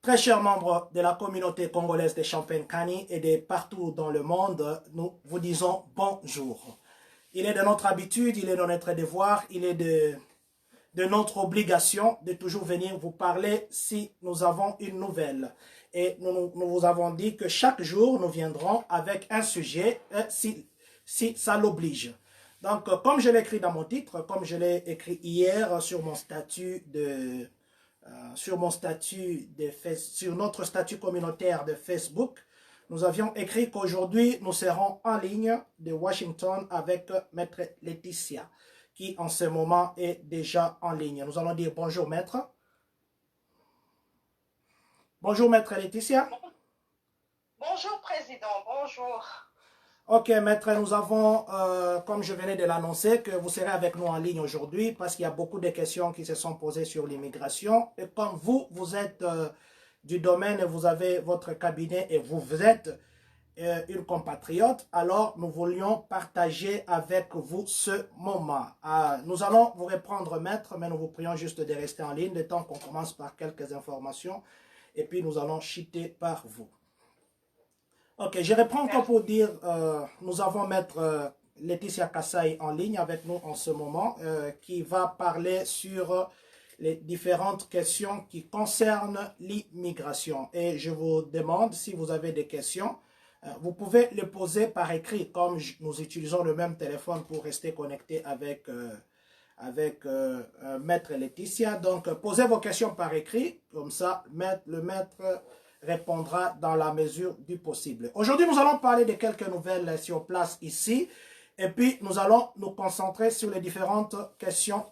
Très chers membres de la communauté congolaise des Champagne-Kani et de partout dans le monde, nous vous disons bonjour. Il est de notre habitude, il est de notre devoir, il est de notre obligation de toujours venir vous parler si nous avons une nouvelle. Et nous vous avons dit que chaque jour, nous viendrons avec un sujet si ça l'oblige. Donc, comme je l'ai écrit dans mon titre, comme je l'ai écrit hier sur mon statut sur notre statut communautaire de Facebook, nous avions écrit qu'aujourd'hui, nous serons en ligne de Washington avec Maître Laetitia, qui en ce moment est déjà en ligne. Nous allons dire bonjour, Maître. Bonjour, Maître Laetitia. Bonjour, Président. Bonjour. Ok, Maître, nous avons, comme je venais de l'annoncer, que vous serez avec nous en ligne aujourd'hui parce qu'il y a beaucoup de questions qui se sont posées sur l'immigration. Et comme vous êtes du domaine et vous avez votre cabinet et vous êtes une compatriote, alors nous voulions partager avec vous ce moment. Nous allons vous répondre, Maître, mais nous vous prions juste de rester en ligne, le temps qu'on commence par quelques informations et puis nous allons chuter par vous. Ok, je reprends encore pour dire, nous avons Maître Laetitia Kassaï en ligne avec nous en ce moment, qui va parler sur les différentes questions qui concernent l'immigration. Et je vous demande, si vous avez des questions, vous pouvez les poser par écrit, comme nous utilisons le même téléphone pour rester connecté avec Maître Laetitia. Donc, posez vos questions par écrit, comme ça, le maître répondra dans la mesure du possible. Aujourd'hui, nous allons parler de quelques nouvelles sur place ici, et puis nous allons nous concentrer sur les différentes questions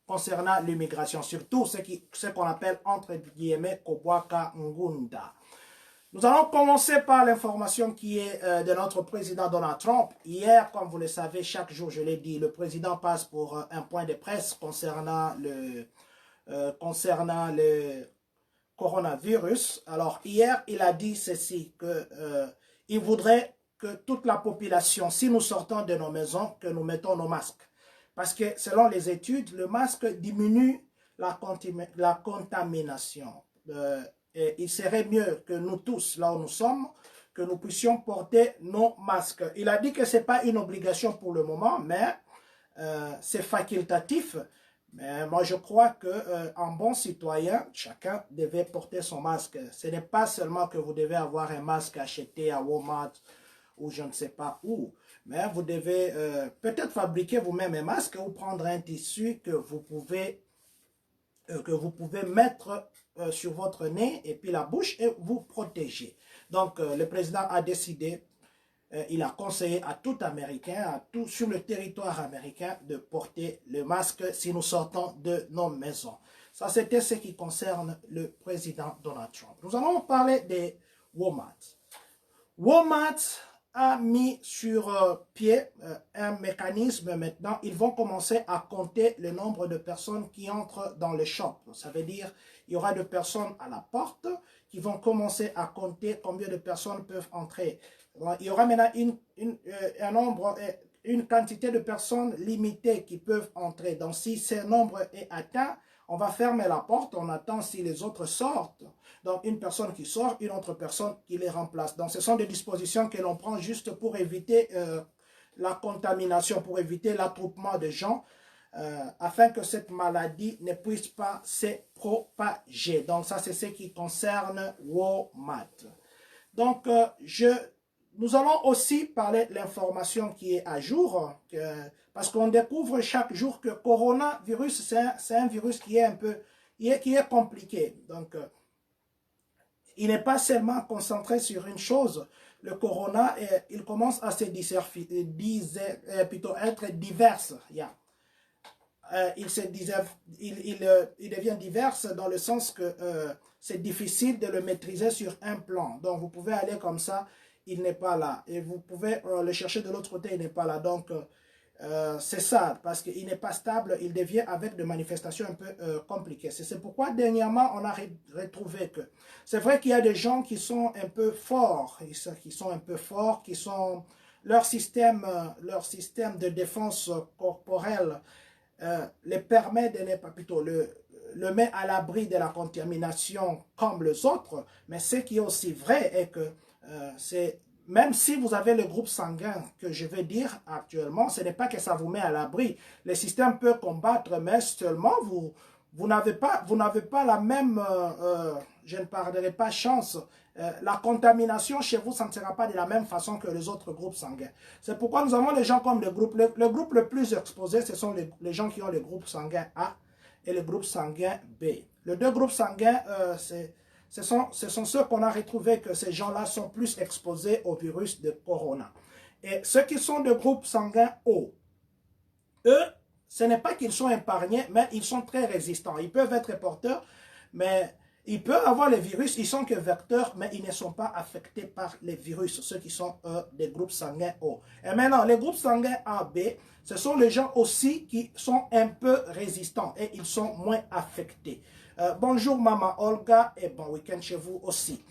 concernant l'immigration, surtout ce qu'on appelle entre guillemets Kobwaka Ngunda. Nous allons commencer par l'information qui est de notre président Donald Trump. Hier, comme vous le savez, chaque jour, je l'ai dit, le président passe pour un point de presse concernant le coronavirus. Alors, hier, il a dit ceci, il voudrait que toute la population, si nous sortons de nos maisons, que nous mettons nos masques. Parce que, selon les études, le masque diminue la contamination. Et il serait mieux que nous tous, là où nous sommes, que nous puissions porter nos masques. Il a dit que ce n'est pas une obligation pour le moment, mais c'est facultatif. Mais moi, je crois qu'en bon citoyen, chacun devait porter son masque. Ce n'est pas seulement que vous devez avoir un masque acheté à Walmart ou je ne sais pas où, mais vous devez peut-être fabriquer vous-même un masque ou prendre un tissu que vous pouvez mettre sur votre nez et puis la bouche et vous protéger. Donc, le président a décidé, il a conseillé à tout Américain, sur le territoire américain, de porter le masque si nous sortons de nos maisons. Ça, c'était ce qui concerne le président Donald Trump. Nous allons parler des Walmart. Walmart a mis sur pied un mécanisme maintenant. Ils vont commencer à compter le nombre de personnes qui entrent dans le shop. Ça veut dire il y aura des personnes à la porte qui vont commencer à compter combien de personnes peuvent entrer. Il y aura maintenant une quantité de personnes limitée qui peuvent entrer. Donc, si ce nombre est atteint, on va fermer la porte, on attend si les autres sortent. Donc, une personne qui sort, une autre personne qui les remplace. Donc, ce sont des dispositions que l'on prend juste pour éviter la contamination, pour éviter l'attroupement de gens, afin que cette maladie ne puisse pas se propager. Donc, ça, c'est ce qui concerne Walmart. Donc, nous allons aussi parler de l'information qui est à jour, parce qu'on découvre chaque jour que coronavirus, c'est un virus qui est compliqué. Donc, il n'est pas seulement concentré sur une chose. Le corona, il commence à être divers. Yeah. Il devient divers dans le sens que c'est difficile de le maîtriser sur un plan. Donc, vous pouvez aller comme ça, il n'est pas là. Et vous pouvez le chercher de l'autre côté, il n'est pas là. Donc, c'est ça, parce qu'il n'est pas stable, il devient avec des manifestations un peu compliquées. C'est pourquoi, dernièrement, on a retrouvé que c'est vrai qu'il y a des gens qui sont un peu forts, leur système de défense corporelle les permet de ne pas, plutôt le met à l'abri de la contamination comme les autres, mais ce qui est aussi vrai est que c'est même si vous avez le groupe sanguin que je vais dire actuellement, ce n'est pas que ça vous met à l'abri. Le système peut combattre, mais seulement vous n'avez pas la même, je ne parlerai pas chance, la contamination chez vous, ça ne sera pas de la même façon que les autres groupes sanguins. C'est pourquoi nous avons les gens comme le groupe le plus exposé, ce sont les gens qui ont le groupe sanguin A et le groupe sanguin B. Les deux groupes sanguins, ce sont ceux qu'on a retrouvés que ces gens-là sont plus exposés au virus de corona. Et ceux qui sont de groupe sanguin O, eux, ce n'est pas qu'ils sont épargnés, mais ils sont très résistants. Ils peuvent être porteurs, mais ils peuvent avoir les virus, ils sont que vecteurs, mais ils ne sont pas affectés par les virus, ceux qui sont des groupes sanguins O. Et maintenant, les groupes sanguins AB, ce sont les gens aussi qui sont un peu résistants et ils sont moins affectés. Bonjour Maman Olga et bon week-end chez vous aussi.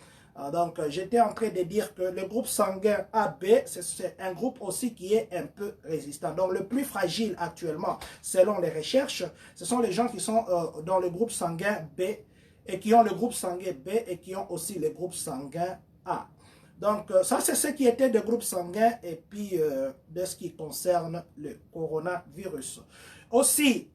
Donc, j'étais en train de dire que le groupe sanguin AB, c'est un groupe aussi qui est un peu résistant. Donc, le plus fragile actuellement, selon les recherches, ce sont les gens qui sont dans le groupe sanguin B et qui ont le groupe sanguin B et qui ont aussi le groupe sanguin A. Donc, ça, c'est ce qui était de groupe sanguin et puis de ce qui concerne le coronavirus. Aussi,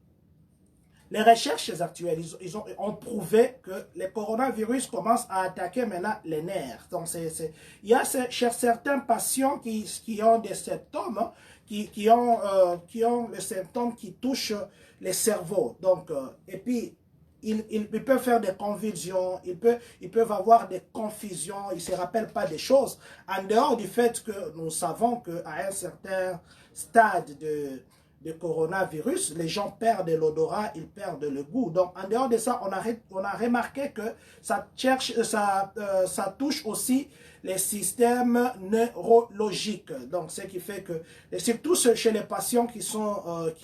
les recherches actuelles, ils ont prouvé que le coronavirus commence à attaquer maintenant les nerfs. Donc, il y a chez certains patients qui ont des symptômes, hein, qui ont les symptômes qui touchent les cerveaux. Donc, et puis, ils peuvent faire des convulsions, ils peuvent avoir des confusions, ils ne se rappellent pas des choses. En dehors du fait que nous savons qu'à un certain stade de coronavirus, les gens perdent l'odorat, ils perdent le goût. Donc, en dehors de ça, on a remarqué que ça touche aussi les systèmes neurologiques. Donc, ce qui fait que, et surtout chez les patients qui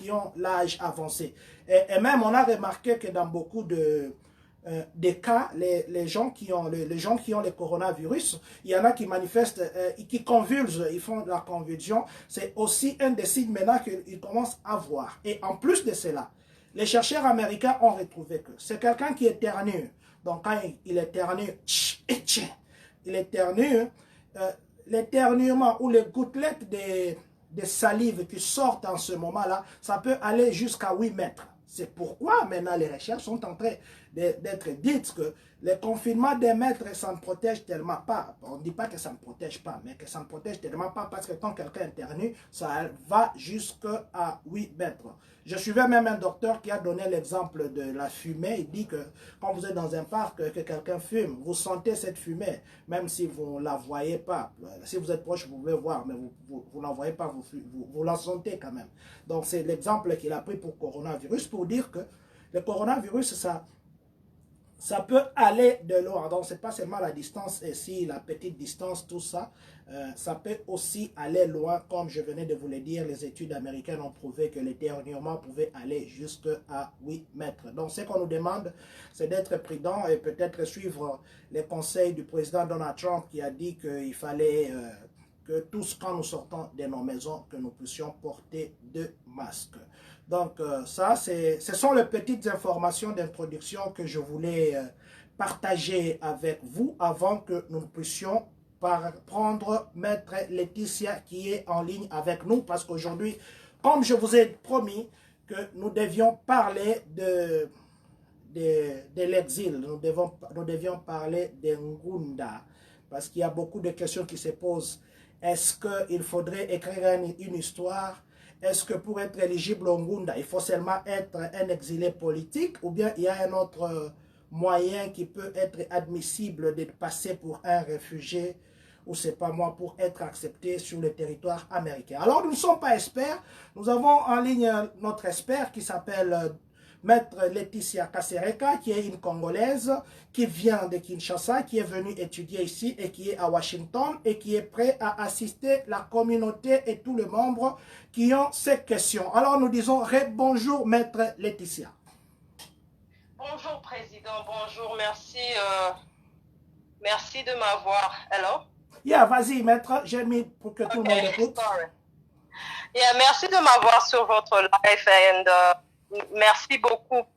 ont l'âge avancé. Et même, on a remarqué que dans beaucoup des cas, les gens qui ont le coronavirus, il y en a qui manifestent, qui convulsent, ils font de la convulsion. C'est aussi un des signes maintenant qu'ils commencent à voir. Et en plus de cela, les chercheurs américains ont retrouvé que c'est quelqu'un qui éternue. Donc quand il éternue, l'éternuement ou les gouttelettes de salive qui sortent en ce moment-là, ça peut aller jusqu'à 8 mètres. C'est pourquoi maintenant les recherches sont en train d'être dites que le confinement des maîtres, ça ne protège tellement pas. On ne dit pas que ça ne protège pas, mais que ça ne protège tellement pas parce que quand quelqu'un internue, ça va jusqu'à 8 mètres. Je suivais même un docteur qui a donné l'exemple de la fumée. Il dit que quand vous êtes dans un parc, que quelqu'un fume, vous sentez cette fumée, même si vous ne la voyez pas. Si vous êtes proche, vous pouvez voir, mais vous n'en voyez pas, vous la sentez quand même. Donc c'est l'exemple qu'il a pris pour coronavirus, pour dire que le coronavirus, ça peut aller de loin. Donc, ce n'est pas seulement la distance ici, la petite distance, tout ça. Ça peut aussi aller loin. Comme je venais de vous le dire, les études américaines ont prouvé que l'éternuement pouvait aller jusqu'à 8 mètres. Donc, ce qu'on nous demande, c'est d'être prudent et peut-être suivre les conseils du président Donald Trump qui a dit qu'il fallait que tous, quand nous sortons de nos maisons, que nous puissions porter 2 masques. Donc, ça, ce sont les petites informations d'introduction que je voulais partager avec vous avant que nous puissions prendre Maître Laetitia qui est en ligne avec nous. Parce qu'aujourd'hui, comme je vous ai promis que nous devions parler de l'exil, nous devions parler de Ngunda. Parce qu'il y a beaucoup de questions qui se posent. Est-ce qu'il faudrait écrire une histoire? Est-ce que pour être éligible au Ngunda, il faut seulement être un exilé politique ou bien il y a un autre moyen qui peut être admissible de passer pour un réfugié ou c'est pas moi pour être accepté sur le territoire américain? Alors nous ne sommes pas experts, nous avons en ligne notre expert qui s'appelle Maître Laetitia Kasereka, qui est une Congolaise, qui vient de Kinshasa, qui est venue étudier ici et qui est à Washington et qui est prêt à assister la communauté et tous les membres qui ont ces questions. Alors nous disons bonjour Maître Laetitia. Bonjour Président, bonjour, merci, merci de m'avoir. Hello? Yeah, vas-y Maître, j'ai mis pour que tout le monde écoute. Yeah, merci de m'avoir sur votre live and merci beaucoup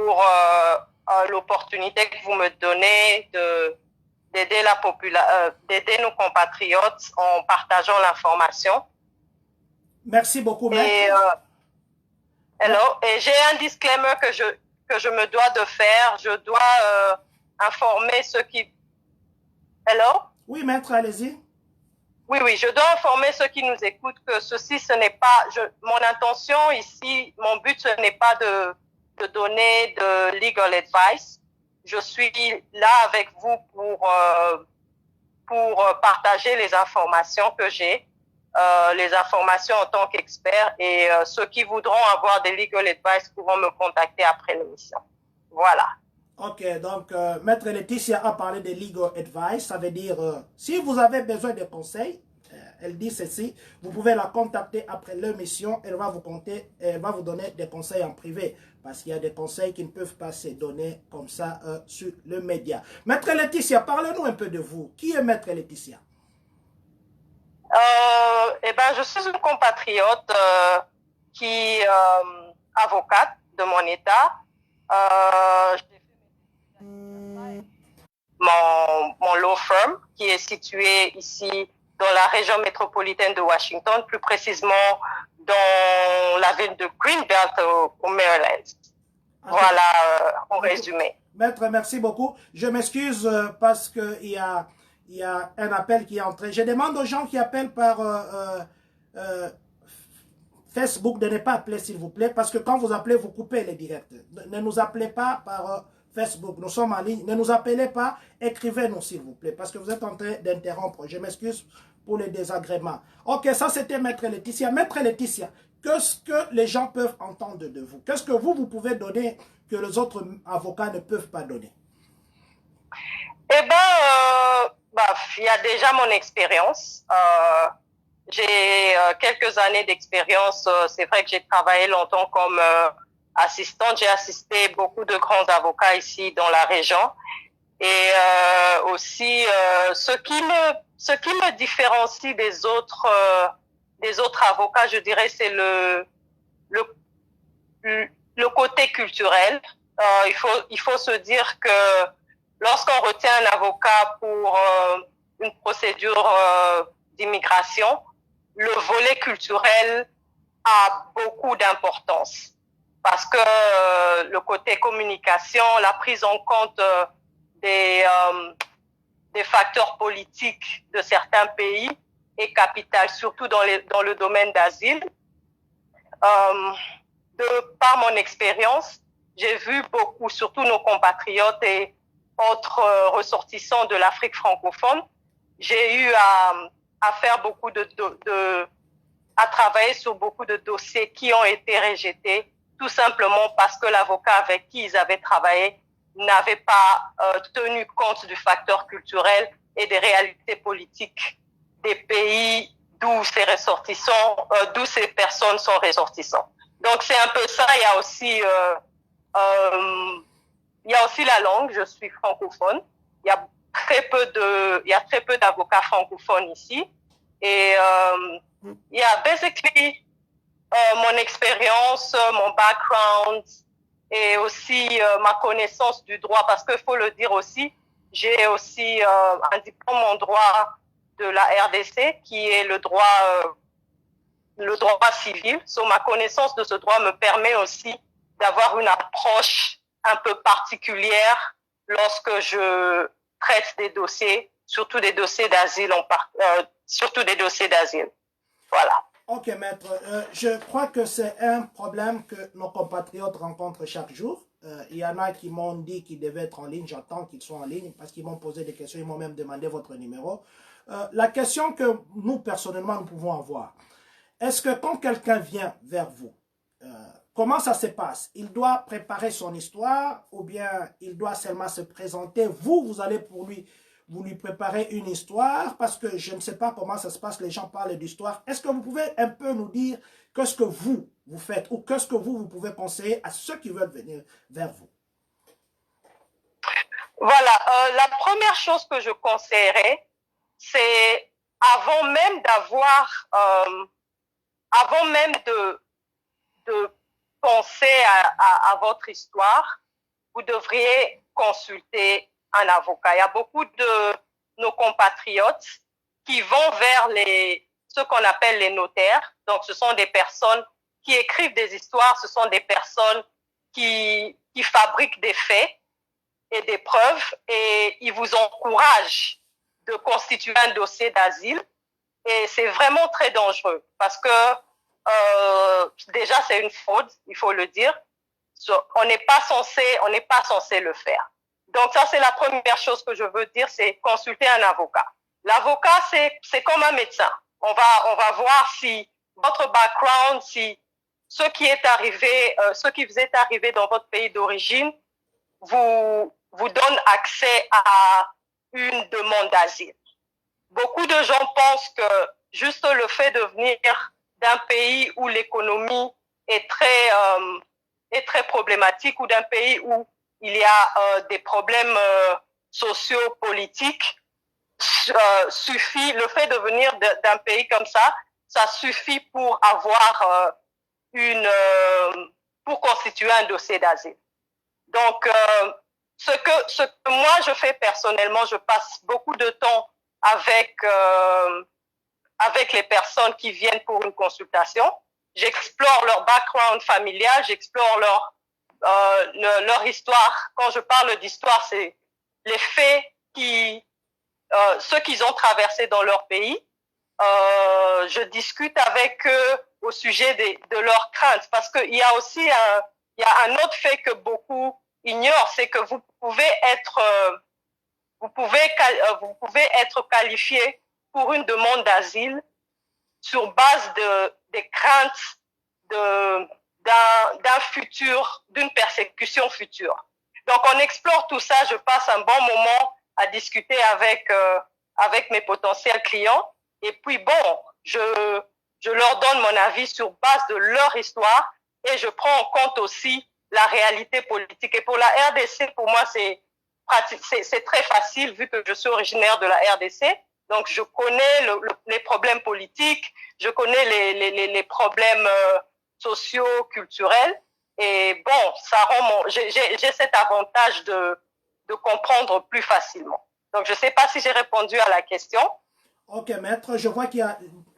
pour l'opportunité que vous me donnez d'aider nos compatriotes en partageant l'information. Merci beaucoup, maître. Et j'ai un disclaimer que je me dois de faire. Je dois informer ceux qui... Hello? Oui, maître, allez-y. Oui, je dois informer ceux qui nous écoutent que ceci, ce n'est pas... mon intention ici, mon but, ce n'est pas de donner de legal advice. Je suis là avec vous pour partager les informations que j'ai, les informations en tant qu'expert, et ceux qui voudront avoir des legal advice pourront me contacter après l'émission. Voilà. Ok, donc Maître Laetitia a parlé de legal advice, ça veut dire si vous avez besoin de conseils, elle dit ceci, vous pouvez la contacter après l'émission, elle va vous donner des conseils en privé, parce qu'il y a des conseils qui ne peuvent pas se donner comme ça sur le média. Maître Laetitia, parlez-nous un peu de vous. Qui est Maître Laetitia? Je suis une compatriote qui est avocate de mon état. Mon law firm qui est situé ici dans la région métropolitaine de Washington, plus précisément dans la ville de Greenbelt au Maryland. Voilà, en résumé. Maître, merci beaucoup. Je m'excuse parce qu'il y a un appel qui est entré. Je demande aux gens qui appellent par Facebook de ne pas appeler, s'il vous plaît, parce que quand vous appelez, vous coupez les directs. Ne nous appelez pas par Facebook, nous sommes en ligne. Ne nous appelez pas, écrivez-nous, s'il vous plaît, parce que vous êtes en train d'interrompre. Je m'excuse pour les désagréments. Ok, ça c'était Maître Laetitia. Maître Laetitia, qu'est-ce que les gens peuvent entendre de vous? Qu'est-ce que vous pouvez donner que les autres avocats ne peuvent pas donner? Il y a déjà mon expérience. J'ai quelques années d'expérience. C'est vrai que j'ai travaillé longtemps comme assistante. J'ai assisté beaucoup de grands avocats ici dans la région. Et aussi, ce qui me différencie des autres avocats, je dirais, c'est le côté culturel. Il faut se dire que lorsqu'on retient un avocat pour une procédure d'immigration, le volet culturel a beaucoup d'importance parce que le côté communication, la prise en compte des facteurs politiques de certains pays est capitale, surtout dans le domaine d'asile. Par mon expérience, j'ai vu beaucoup, surtout nos compatriotes et autres ressortissants de l'Afrique francophone, j'ai eu à faire beaucoup à travailler sur beaucoup de dossiers qui ont été rejetés, tout simplement parce que l'avocat avec qui ils avaient travaillé n'avait pas tenu compte du facteur culturel et des réalités politiques des pays d'où ces personnes sont ressortissants. Donc c'est un peu ça. Il y a aussi la langue. Je suis francophone. Il y a très peu d'avocats francophones ici. Et il y a basically mon expérience, mon background et aussi ma connaissance du droit, parce qu'il faut le dire aussi, j'ai aussi un diplôme en droit de la RDC qui est le droit civil. Ma connaissance de ce droit me permet aussi d'avoir une approche un peu particulière lorsque je traite des dossiers, surtout des dossiers d'asile, Voilà. Ok, maître. Je crois que c'est un problème que nos compatriotes rencontrent chaque jour. Il y en a qui m'ont dit qu'ils devaient être en ligne. J'attends qu'ils soient en ligne parce qu'ils m'ont posé des questions. Ils m'ont même demandé votre numéro. La question que nous, personnellement, nous pouvons avoir, est-ce que quand quelqu'un vient vers vous, comment ça se passe? Il doit préparer son histoire ou bien il doit seulement se présenter? Vous allez vous lui préparez une histoire, parce que je ne sais pas comment ça se passe, les gens parlent d'histoire. Est-ce que vous pouvez un peu nous dire qu'est-ce que vous faites ou qu'est-ce que vous pouvez conseiller à ceux qui veulent venir vers vous? Voilà, la première chose que je conseillerais, c'est avant même de penser à votre histoire, vous devriez consulter un avocat. Il y a beaucoup de nos compatriotes qui vont vers ce qu'on appelle les notaires. Donc, ce sont des personnes qui écrivent des histoires, ce sont des personnes qui fabriquent des faits et des preuves, et ils vous encouragent de constituer un dossier d'asile. Et c'est vraiment très dangereux parce que déjà, c'est une fraude, il faut le dire. On n'est pas censé le faire. Donc ça, c'est la première chose que je veux dire, c'est consulter un avocat. L'avocat, c'est comme un médecin. On va voir si votre background, si ce qui vous est arrivé dans votre pays d'origine vous donne accès à une demande d'asile. Beaucoup de gens pensent que juste le fait de venir d'un pays où l'économie est très problématique, ou d'un pays où il y a des problèmes socio-politiques, suffit, le fait de venir d'un pays comme ça suffit pour avoir pour constituer un dossier d'asile. Donc, ce que moi je fais personnellement, je passe beaucoup de temps avec les personnes qui viennent pour une consultation. J'explore leur background familial, j'explore leur histoire. Quand je parle d'histoire, c'est les faits ceux qu'ils ont traversé dans leur pays. Je discute avec eux au sujet de leurs craintes, parce qu'il y a aussi un autre fait que beaucoup ignorent, c'est que vous pouvez être qualifié pour une demande d'asile sur base des craintes d'une persécution future. Donc on explore tout ça, je passe un bon moment à discuter avec mes potentiels clients, et puis bon, je leur donne mon avis sur base de leur histoire, et je prends en compte aussi la réalité politique. Et pour la RDC, pour moi, c'est très facile vu que je suis originaire de la RDC. Donc, je connais les problèmes politiques, je connais les problèmes sociaux, culturels. Et bon, j'ai cet avantage de comprendre plus facilement. Donc, je ne sais pas si j'ai répondu à la question. Ok, maître, je vois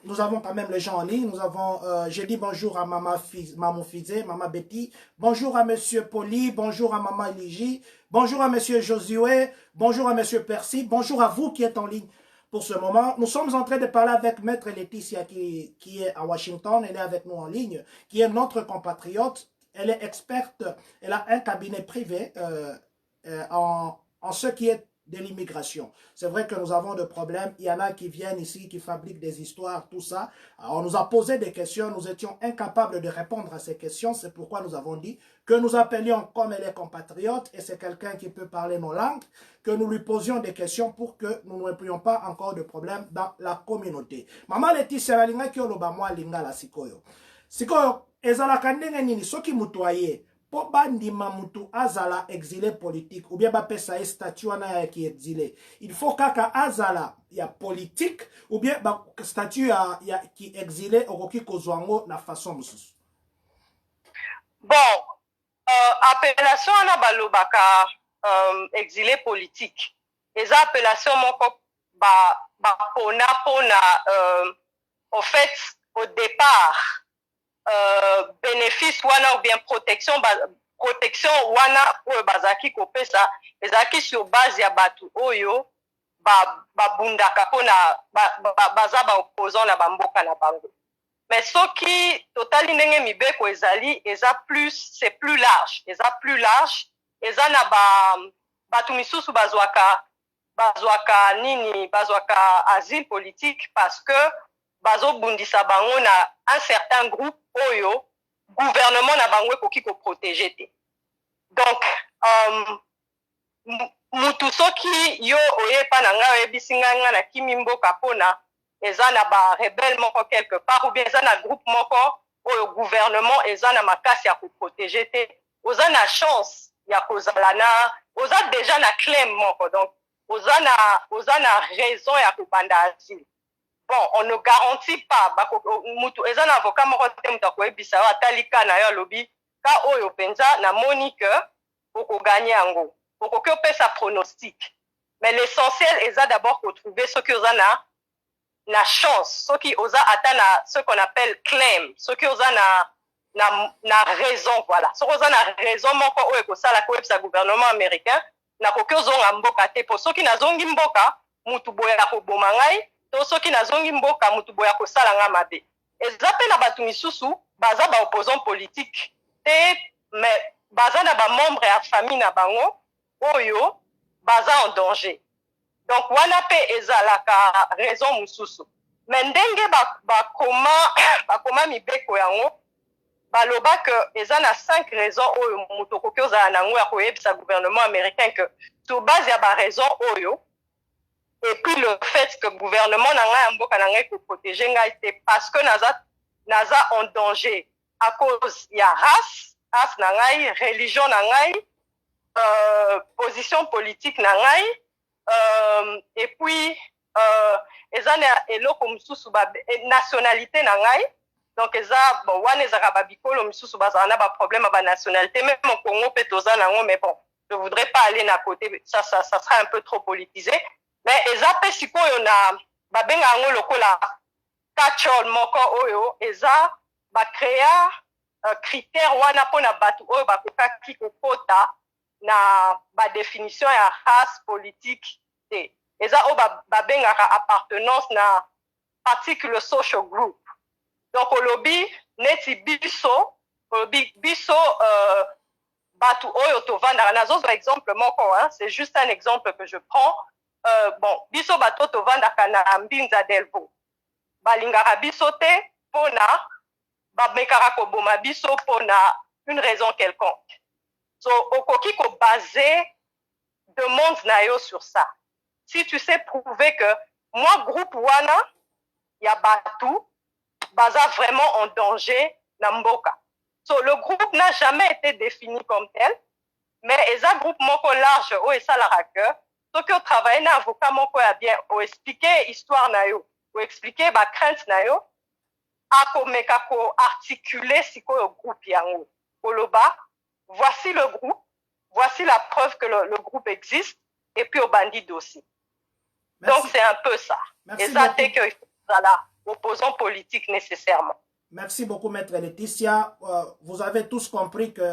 nous avons quand même les gens en ligne. Nous avons, j'ai dit bonjour à Maman Fizé, Maman Betty. Bonjour à Monsieur Poli, bonjour à Maman Eligi, bonjour à Monsieur Josué, bonjour à Monsieur Percy, bonjour à vous qui êtes en ligne pour ce moment. Nous sommes en train de parler avec Maître Laetitia qui est à Washington. Elle est avec nous en ligne, qui est notre compatriote. Elle est experte, elle a un cabinet privé en ce qui est de l'immigration. C'est vrai que nous avons des problèmes. Il y en a qui viennent ici, qui fabriquent des histoires, tout ça. Alors, on nous a posé des questions. Nous étions incapables de répondre à ces questions. C'est pourquoi nous avons dit que nous appelions comme elle est compatriote, et c'est quelqu'un qui peut parler nos langues, que nous lui posions des questions pour que nous n'ayons pas encore de problèmes dans la communauté. Maman Laetitia, la linga ki oloba mwa linga la sikoyo. Sikoyo, ezalaka ndenge nini soki mutu aye po bandima mutu azala exilé politique ou bien bapesa statut wana ya ki exilé, il faut kaka azala ya politique ou bien statut ya ki exilé okoki kozwango na façon mususu. Bon, appellation wana balobaka exilé politique. Eza appellation moko pona en fait au départ bénéfice wana ou bien protection wana oyo bazaki kopesa ezaki sur base ya batu oyo babundaka pona baza opposant na bamboka na bango. Mais soki totali ndenge mibeko ezali c'est plus large, eza na batu misusu bazwaka asile politique parce que bazobundisa bango na un certain groupe oyo gouvernement na bango ekoki ko protéger te. Donc mutu soki yo oyepa na nga oyebisi nga na kimi mboka pona eza na ba rebelle moko quelque part ou bien eza na groupe moko oyo gouvernement eza na makasi ya ko protéger te, oza na chance ya kozala oza déjà na claim moko, donc oza na raison ya kobanda asile. Bon, on ne garantit pas. Mutu eza na avocat moko te mutu akoyebisa yo atalika na yo alobi ka oyo penza na moni que gagner en gros. Pour que peut sa pronostic. Mais l'essentiel est d'abord pour trouver ce que vous avez na chance, ce qui osa atteindre ce qu'on appelle claim, ce qui osa na raison, voilà. Ce qui osa na raison, mon ko oe ko sala ko sa gouvernement américain, na ko ke zonga mboka te pour ceux qui na zongi mboka, mutu boya ko bomangai, to ceux qui na zongi mboka mutu boya ko sala nga mabe. Ezape na batu misusu, baza ba opposant politique te, mais baza na ba membre ya famille na bango, oyo baza en danger. Donc wana pe ezalaka raison mususu. Mais ndenge bakoma mibeko yango baloba que eza na 5 raisons oyo mutu koki ozala nango ya koyebisa gouvernement américain que sur base ya ba raison oyo et puis le fait que gouvernement na ngai ya mboka na ngai ko protéger ngai te parce que naza en danger à cause ya race na ngai, religion na ngai, position politique na ngai, et puis eloko mususu ba nationalité na ngai. Donc bon wana ezaka ba bikolo mususu bazana ba problème ba nationalité, même au Congo petoza nango, mais bon je voudrais pas aller na côté, ça sera un peu trop politisé. Mais eza pe sikoyo na ba benga ngo lokola catch-all moko oyo eza ba créer critère wana pona batu oyo bakokaki kokota na ba définition ya race politique te. Eza o ba bengaka appartenance na particular social group. Donc olobi neti biso batu oyo tovanda nazo par exemple moko, hein, c'est juste un exemple que je prends. Bon biso bato tovanda kana Mbinza Delvaux balingaka biso te pona babekaka ko boma biso pona une raison quelconque. So okoki ko baser demande na yo sur ça. Si tu sais prouver que moi groupe wana ya batu baza vraiment en danger na mboka. So le groupe n'a jamais été défini comme tel, mais eza groupe moko large o esalaka que ce que travailler na avocat moko ya bien o expliquer histoire na yo, o expliquer ba crainte na yo, akomeka ko articuler sikoyo groupe yango. Koloba, voici le groupe, voici la preuve que le groupe existe, et puis au bandit dossier. Donc c'est un peu ça. Et ça fait qu'il faut voilà, opposant politique nécessairement. Merci beaucoup, Maître Laetitia. Vous avez tous compris que...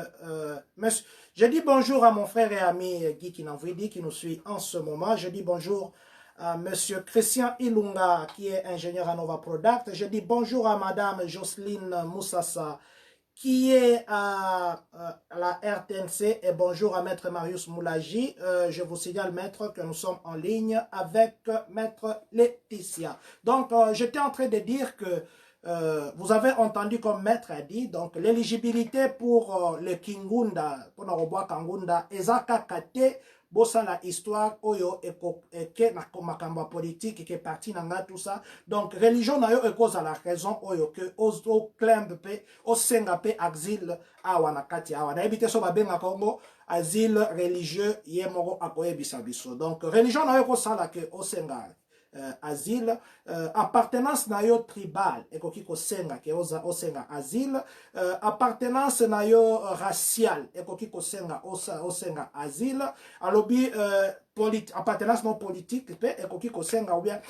je dis bonjour à mon frère et ami Guy Kinanvidi qui nous suit en ce moment. Je dis bonjour à Monsieur Christian Ilunga qui est ingénieur à Nova Product. Je dis bonjour à Madame Jocelyne Moussassa qui est à la RTNC et bonjour à Maître Marius Moulaji. Je vous signale, Maître, que nous sommes en ligne avec Maître Laetitia. Donc, j'étais en train de dire que vous avez entendu comme Maître a dit, donc l'éligibilité pour le Kingunda, pour le Kangunda, Ezaka Kate, bossa la histoire, oyo, eke na komakamba politique, qui est parti nanga tout ça. Donc, religion na yo e cause à la raison, oyo, que o clembe pe, o senga pe exil awa na kati awa. Na ebite so babenga Congo, asile religieux, ye moro akoye bisabiso. Donc, religion na yo ko sala ke o senga asile, appartenance na yo tribal ekoki kosenga ke osenga asile, appartenance na yo racial ekoki kosenga osenga asile, alobi appartenance non politique pe ekoki kosenga ou bien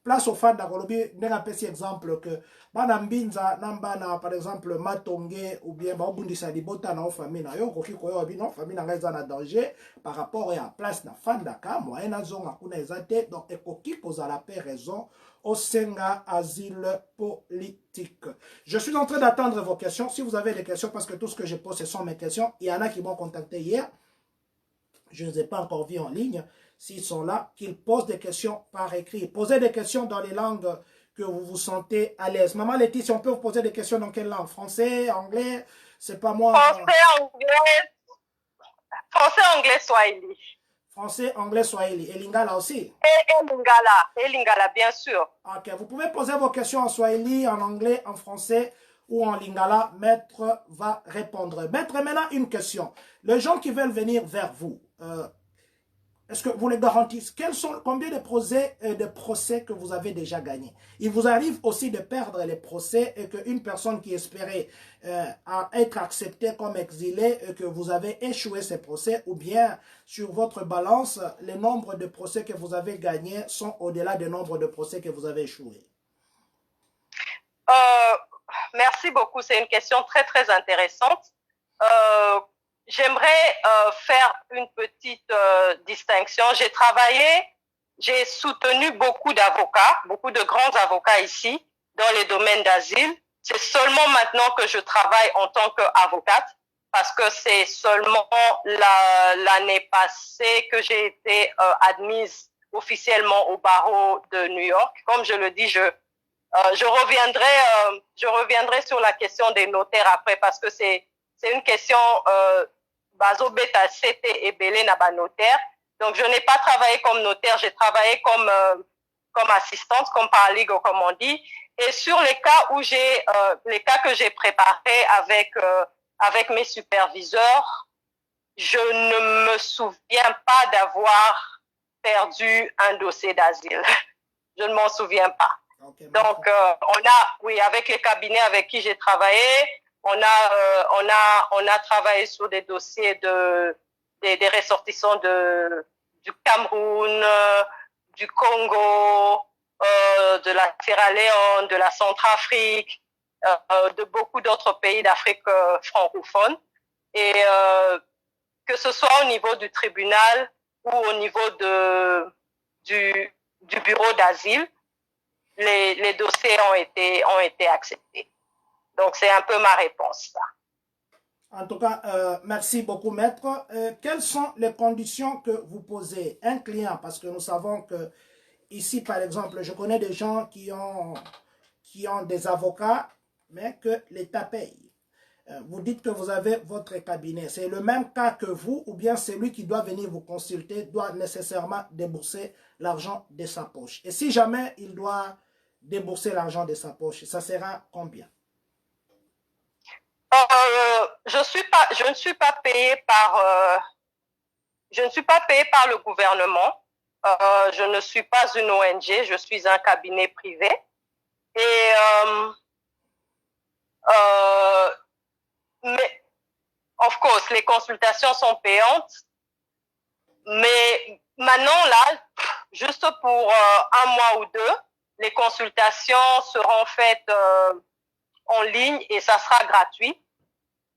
place au fanda kolobi ndenga pesi exemple que bana Mbinza nambana par exemple matonge ou bien ba obundisa libota na famille na yo koki koyo bi non famille na ngaza na danger par rapport à place na fanda ka moyen na zonga kuna ezate. Donc ekoki kozala pe raison au senga asile politique. Je suis en train d'attendre vos questions. Si vous avez des questions, parce que tout ce que je pose ce sont mes questions, il y en a qui m'ont contacté hier, je ne les ai pas encore vus en ligne. S'ils sont là, qu'ils posent des questions par écrit. Posez des questions dans les langues que vous vous sentez à l'aise. Maman Laetitia, on peut vous poser des questions dans quelle langue? Français, anglais? C'est pas moi. Français, anglais, Swahili. Français, anglais, Swahili. Et Lingala aussi? Et Lingala, bien sûr. Ok, vous pouvez poser vos questions en Swahili, en anglais, en français ou en Lingala. Maître va répondre. Maître, maintenant une question. Les gens qui veulent venir vers vous, Est-ce que vous les garantissez? Combien de procès que vous avez déjà gagnés? Il vous arrive aussi de perdre les procès et qu'une personne qui espérait être acceptée comme exilée et que vous avez échoué ces procès, ou bien sur votre balance, les nombres de procès que vous avez gagnés sont au-delà du nombre de procès que vous avez échoués? Merci beaucoup. C'est une question très, très intéressante. J'aimerais faire une petite distinction. J'ai soutenu beaucoup d'avocats, beaucoup de grands avocats ici dans les domaines d'asile. C'est seulement maintenant que je travaille en tant qu'avocate parce que c'est seulement l'année passée que j'ai été admise officiellement au barreau de New York. Comme je le dis, je reviendrai sur la question des notaires après parce que c'est une question bazo beta CT et belé naba notaire. Donc je n'ai pas travaillé comme notaire, j'ai travaillé comme assistante, comme paralegal comme on dit. Et sur les cas où les cas que j'ai préparés avec mes superviseurs, je ne me souviens pas d'avoir perdu un dossier d'asile. Je ne m'en souviens pas. Okay, donc, avec les cabinets avec qui j'ai travaillé, on a travaillé sur des dossiers des ressortissants du Cameroun, du Congo, de la Sierra Leone, de la Centrafrique, de beaucoup d'autres pays d'Afrique francophone. Et que ce soit au niveau du tribunal ou au niveau du bureau d'asile, les dossiers ont été acceptés. Donc, c'est un peu ma réponse, ça. En tout cas, merci beaucoup, maître. Quelles sont les conditions que vous posez un client? Parce que nous savons que ici, par exemple, je connais des gens qui ont des avocats, mais que l'État paye. Vous dites que vous avez votre cabinet. C'est le même cas que vous, ou bien celui qui doit venir vous consulter doit nécessairement débourser l'argent de sa poche. Et si jamais il doit débourser l'argent de sa poche, ça sera combien? Je ne suis pas payé par le gouvernement. Je ne suis pas une ONG, je suis un cabinet privé. Et mais, of course, les consultations sont payantes. Mais maintenant, là, juste pour un mois ou deux, les consultations seront faites en ligne et ça sera gratuit.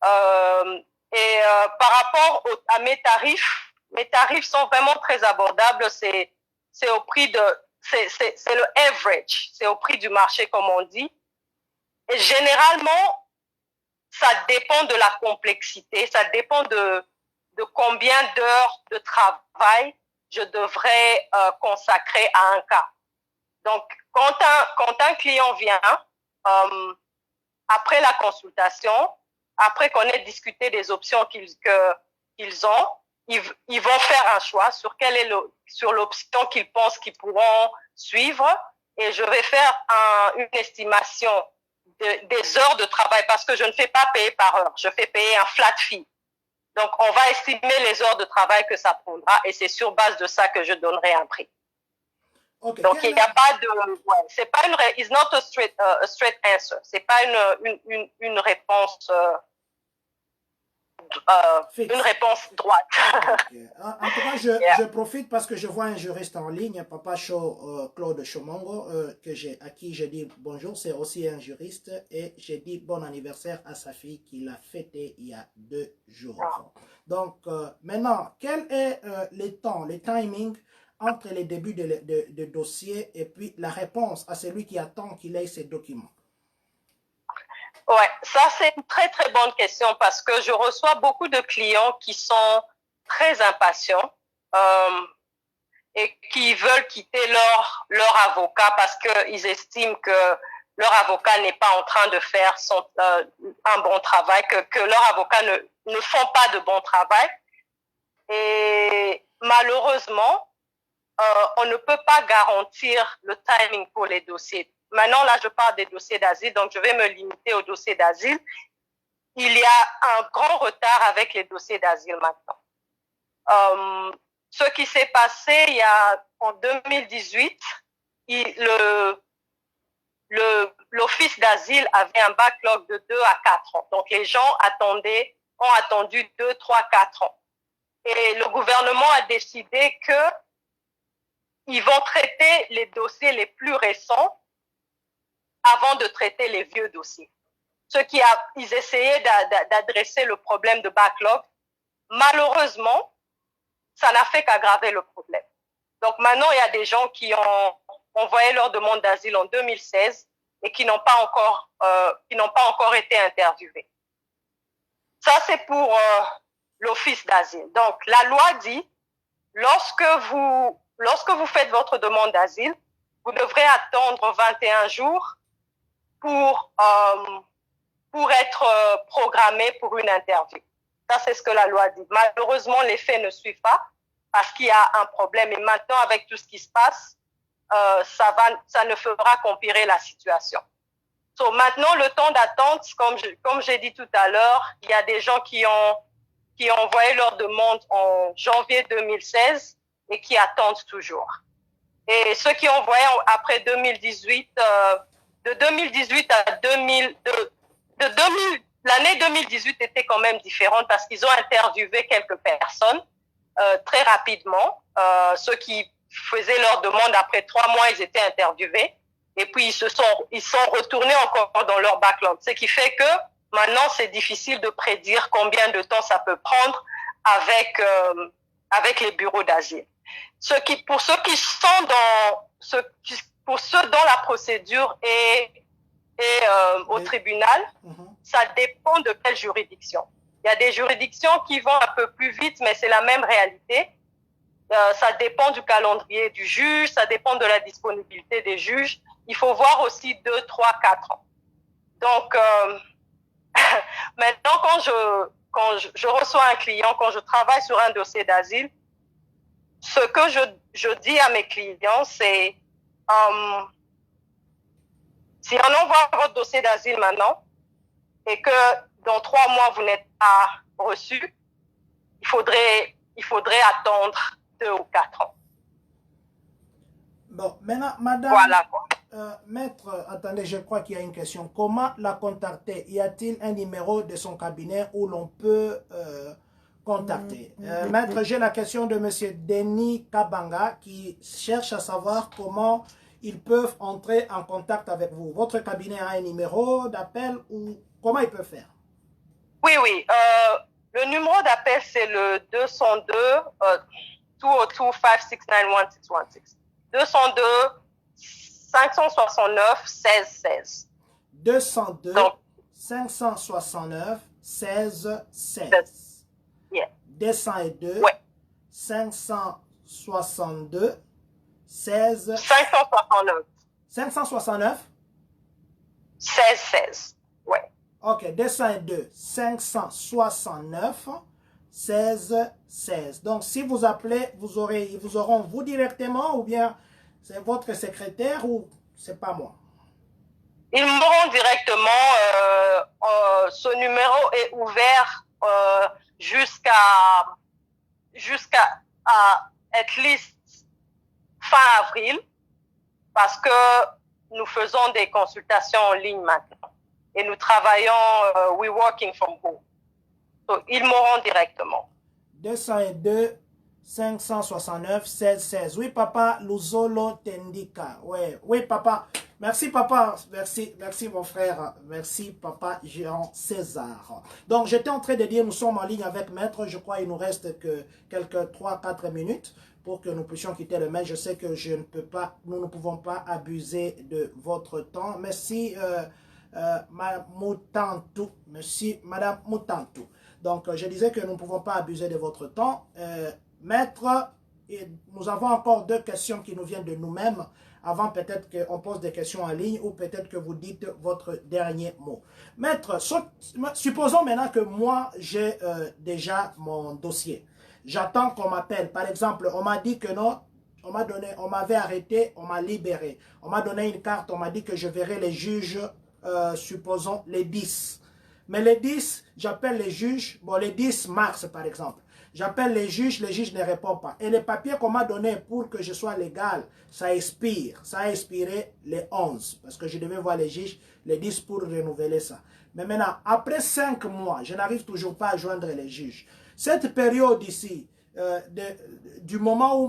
Par rapport à mes tarifs sont vraiment très abordables. C'est au prix c'est le average, c'est au prix du marché comme on dit. Et généralement, ça dépend de la complexité, ça dépend de combien d'heures de travail je devrais consacrer à un cas. Donc, quand un client vient, après la consultation, après qu'on ait discuté des options qu'ils ont, ils vont faire un choix sur l'option qu'ils pensent qu'ils pourront suivre. Et je vais faire une estimation des heures de travail parce que je ne fais pas payer par heure. Je fais payer un flat fee. Donc, on va estimer les heures de travail que ça prendra et c'est sur base de ça que je donnerai un prix. Okay. Donc, il n'y a pas de... Ouais, c'est pas it's not a straight answer. C'est pas une réponse... une réponse droite. Okay. En tout cas, je profite parce que je vois un juriste en ligne, Papa Claude Chomongo, à qui je dis bonjour, c'est aussi un juriste, et j'ai dit bon anniversaire à sa fille qu'il a fêté il y a 2 jours. Donc, maintenant, quel est le timing entre les débuts de dossier et puis la réponse à celui qui attend qu'il ait ses documents? Ouais, ça c'est une très très bonne question parce que je reçois beaucoup de clients qui sont très impatients et qui veulent quitter leur avocat parce qu'ils estiment que leur avocat n'est pas en train de faire un bon travail, que leur avocat ne font pas de bon travail. Et malheureusement, on ne peut pas garantir le timing pour les dossiers. Maintenant, là, je parle des dossiers d'asile, donc je vais me limiter aux dossiers d'asile. Il y a un grand retard avec les dossiers d'asile maintenant. ce qui s'est passé en 2018, l'Office d'asile avait un backlog de 2 à 4 ans. Donc, les gens ont attendu 2, 3, 4 ans. Et le gouvernement a décidé qu'ils vont traiter les dossiers les plus récents avant de traiter les vieux dossiers. Ils essayaient d'adresser le problème de backlog. Malheureusement, ça n'a fait qu'aggraver le problème. Donc maintenant, il y a des gens qui ont envoyé leur demande d'asile en 2016 et qui n'ont pas encore été interviewés. Ça, c'est pour l'Office d'asile. Donc, la loi dit, lorsque vous faites votre demande d'asile, vous devrez attendre 21 jours pour être programmé pour une interview. Ça, c'est ce que la loi dit. Malheureusement, les faits ne suivent pas parce qu'il y a un problème. Et maintenant, avec tout ce qui se passe, ça ne fera qu'empirer la situation. So, maintenant, le temps d'attente, comme j'ai dit tout à l'heure, il y a des gens qui ont envoyé leur demande en janvier 2016 et qui attendent toujours. Et ceux qui ont envoyé après 2018, de 2018 à 2000, l'année 2018 était quand même différente parce qu'ils ont interviewé quelques personnes très rapidement. Ceux qui faisaient leur demande après 3 mois, ils étaient interviewés. Et puis, ils sont retournés encore dans leur backlog. Ce qui fait que maintenant, c'est difficile de prédire combien de temps ça peut prendre avec les bureaux d'asile. Pour ceux dont la procédure est au tribunal, ça dépend de quelle juridiction. Il y a des juridictions qui vont un peu plus vite, mais c'est la même réalité. Ça dépend du calendrier du juge, ça dépend de la disponibilité des juges. Il faut voir aussi 2, 3, 4 ans. Donc, maintenant, quand je reçois un client, quand je travaille sur un dossier d'asile, ce que je dis à mes clients, c'est si on envoie votre dossier d'asile maintenant et que dans 3 mois, vous n'êtes pas reçu, il faudrait attendre 2 ou 4 ans. Bon, maintenant, madame, voilà. Maître, attendez, je crois qu'il y a une question. Comment la contacter? Y a-t-il un numéro de son cabinet où l'on peut contacter? Maître, j'ai la question de monsieur Denis Kabanga qui cherche à savoir comment ils peuvent entrer en contact avec vous. Votre cabinet a un numéro d'appel ou comment ils peuvent faire? Oui. Le numéro d'appel, c'est le 202 202 569 1616. 202 569 1616. 202 Donc, 569 1616. Yeah. 202 ouais. 562 16 569 569 1616. Ouais. Ok, 202 569 1616. Donc, si vous appelez, ils auront vous directement ou bien c'est votre secrétaire ou c'est pas moi? Ils m'auront directement. Ce numéro est ouvert jusqu'à at least fin avril parce que nous faisons des consultations en ligne maintenant et nous travaillons we're working from home. Donc, ils m'auront directement. 202 569 1616. Oui, papa, Luzolo Tendika. Oui, papa. Merci, papa. Merci, mon frère. Merci, papa Jean César. Donc, j'étais en train de dire, nous sommes en ligne avec Maître. Je crois qu'il nous reste que quelques 3-4 minutes pour que nous puissions quitter le mail. Je sais que nous ne pouvons pas abuser de votre temps. Merci, Madame Moutantou. Merci, Madame Moutantou. Donc, je disais que nous ne pouvons pas abuser de votre temps. Maître, nous avons encore 2 questions qui nous viennent de nous-mêmes. Avant, peut-être qu'on pose des questions en ligne ou peut-être que vous dites votre dernier mot. Maître, supposons maintenant que moi, j'ai déjà mon dossier. J'attends qu'on m'appelle. Par exemple, on m'a dit que non, on m'avait arrêté, on m'a libéré. On m'a donné une carte, on m'a dit que je verrai les juges, supposons les 10. Mais les 10, j'appelle les juges, bon, les 10 mars par exemple. j'appelle les juges ne répondent pas. Et les papiers qu'on m'a donnés pour que je sois légal, ça expire. Ça a expiré les 11, parce que je devais voir les juges les 10 pour renouveler ça. Mais maintenant, après 5 mois, je n'arrive toujours pas à joindre les juges. Cette période ici, du moment où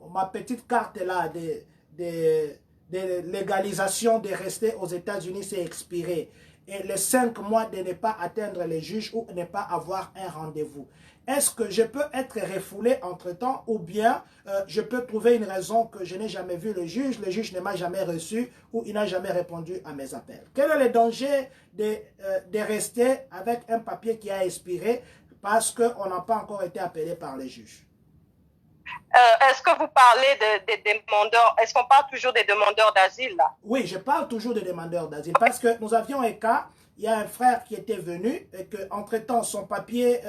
ma petite carte là de légalisation de rester aux États-Unis s'est expirée, et les 5 mois de ne pas atteindre les juges ou ne pas avoir un rendez-vous, est-ce que je peux être refoulé entre-temps, ou bien je peux trouver une raison que je n'ai jamais vu le juge ne m'a jamais reçu ou il n'a jamais répondu à mes appels? Quel est le danger de rester avec un papier qui a expiré parce qu'on n'a pas encore été appelé par les juges? Est-ce que vous parlez des demandeurs, est-ce qu'on parle toujours des demandeurs d'asile là? Oui, je parle toujours des demandeurs d'asile parce que nous avions un cas, il y a un frère qui était venu et qu'entre-temps son papier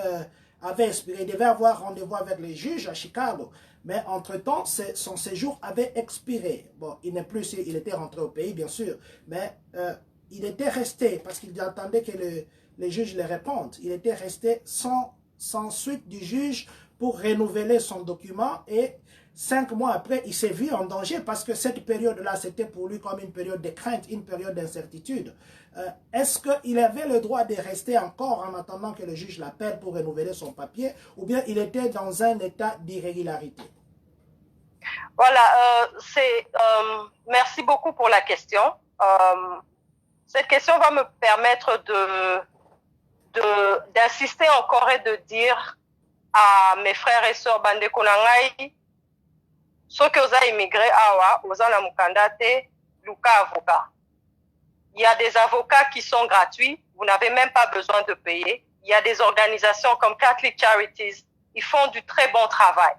avait expiré, il devait avoir rendez-vous avec les juges à Chicago, mais entre-temps son séjour avait expiré. Bon, il n'est plus, il était rentré au pays bien sûr, mais il était resté parce qu'il attendait que les juges le répondent. Il était resté sans suite du juge pour renouveler son document, et 5 mois après, il s'est vu en danger parce que cette période-là, c'était pour lui comme une période de crainte, une période d'incertitude. Est-ce qu'il avait le droit de rester encore en attendant que le juge l'appelle pour renouveler son papier, ou bien il était dans un état d'irrégularité? Voilà, merci beaucoup pour la question. Cette question va me permettre d'insister encore et de dire à mes frères et sœurs bandeko na ngai, ceux qui ont immigré awa oza na mukanda te luka avocat. Il y a des avocats qui sont gratuits, vous n'avez même pas besoin de payer. Il y a des organisations comme Catholic Charities, ils font du très bon travail.